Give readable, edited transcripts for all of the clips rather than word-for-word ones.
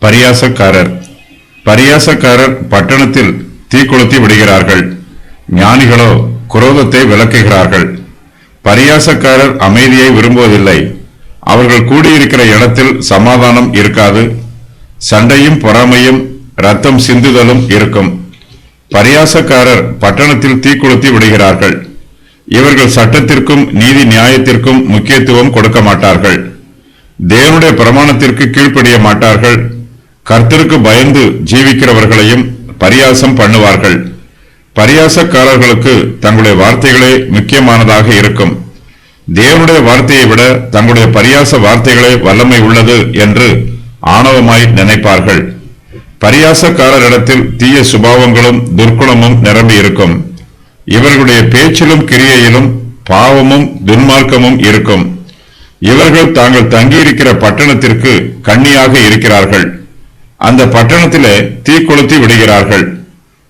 பரியாசக்காரர் பரியாசக்காரர் பட்டணத்தில் தீக்கொளுத்தி விடுகிறார்கள். ஞானிகளோ குரோதத்தை விலக்குகிறார்கள். பரியாசக்காரர் அமைதியை விரும்புவதில்லை. அவர்கள் கூடியிருக்கிற இடத்தில் சமாதானம் இருக்காது. சண்டையும் பொறாமையும் ரத்தம் சிந்துதலும் இருக்கும். பரியாசக்காரர் பட்டணத்தில் தீக்கொளுத்தி விடுகிறார்கள். இவர்கள் சட்டத்திற்கும் நீதி நியாயத்திற்கும் முக்கியத்துவம் கொடுக்க மாட்டார்கள். தேவனுடைய பிரமாணத்திற்கு கீழ்ப்படிய மாட்டார்கள். கர்த்தருக்கு பயந்து ஜீவிக்கிறவர்களையும் பரியாசம் பண்ணுவார்கள். பரியாசக்காரர்களுக்கு தங்களுடைய வார்த்தைகளே முக்கியமானதாக இருக்கும். தேவனுடைய வார்த்தையை விட தங்களுடைய பரியாச வார்த்தைகளே வல்லமை உள்ளது என்று ஆணவமாய் நினைப்பார்கள். பரியாசக்காரரிடத்தில் தீய சுபாவங்களும் துர்க்குணமும் நிரம்பி இருக்கும். இவர்களுடைய பேச்சிலும் கிரியையிலும் பாவமும் துன்மார்க்கமும் இருக்கும். இவர்கள் தாங்கள் தங்கியிருக்கிற பட்டணத்திற்கு கண்ணியாக இருக்கிறார்கள். அந்த பட்டணத்திலே தீக்கொளுத்தி விடுகிறார்கள்.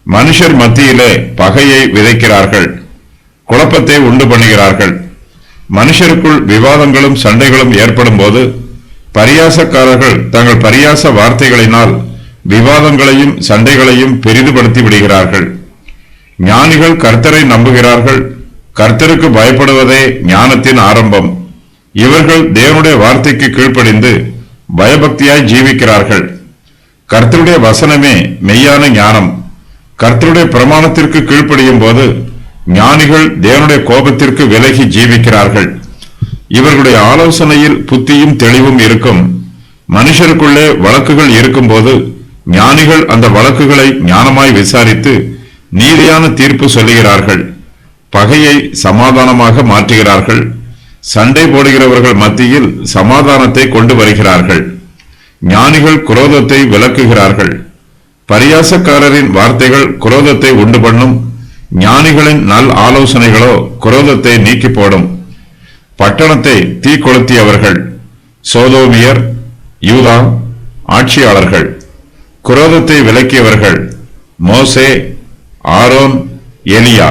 மனுஷர் மத்தியிலே பகையை விதைக்கிறார்கள். குழப்பத்தை உண்டு பண்ணுகிறார்கள். மனுஷருக்குள் விவாதங்களும் சண்டைகளும் ஏற்படும் போது பரியாசக்காரர்கள் தங்கள் பரியாச வார்த்தைகளினால் விவாதங்களையும் சண்டைகளையும் பெரிதுபடுத்தி விடுகிறார்கள். ஞானிகள் கர்த்தரை நம்புகிறார்கள். கர்த்தருக்கு பயப்படுவதே ஞானத்தின் ஆரம்பம். இவர்கள் தேவனுடைய வார்த்தைக்கு கீழ்ப்படிந்து பயபக்தியாய் ஜீவிக்கிறார்கள். கர்த்தருடைய வசனமே மெய்யான ஞானம். கர்த்தருடைய பிரமாணத்திற்கு கீழ்ப்படியும் போது ஞானிகள் தேவனுடைய கோபத்திற்கு விலகி ஜீவிக்கிறார்கள். இவர்களுடைய ஆலோசனையில் புத்தியும் தெளிவும் இருக்கும். மனுஷருக்குள்ளே வழக்குகள் இருக்கும்போது ஞானிகள் அந்த வழக்குகளை ஞானமாய் விசாரித்து நீதியான தீர்ப்பு சொல்லுகிறார்கள். பகையை சமாதானமாக மாற்றுகிறார்கள். சண்டை போடுகிறவர்கள் மத்தியில் சமாதானத்தை கொண்டு வருகிறார்கள். ஞானிகள் குரோதத்தை விலக்குகிறார்கள். பரியாசக்காரரின் வார்த்தைகள் குரோதத்தை உண்டு பண்ணும். ஞானிகளின் நல் ஆலோசனைகளோ குரோதத்தை நீக்கி போடும். பட்டணத்தை தீக்கொளுத்தியவர்கள் சோதோமியர், யூதா ஆட்சியாளர்கள். குரோதத்தை விலக்கியவர்கள் மோசே, ஆரோன், எலியா.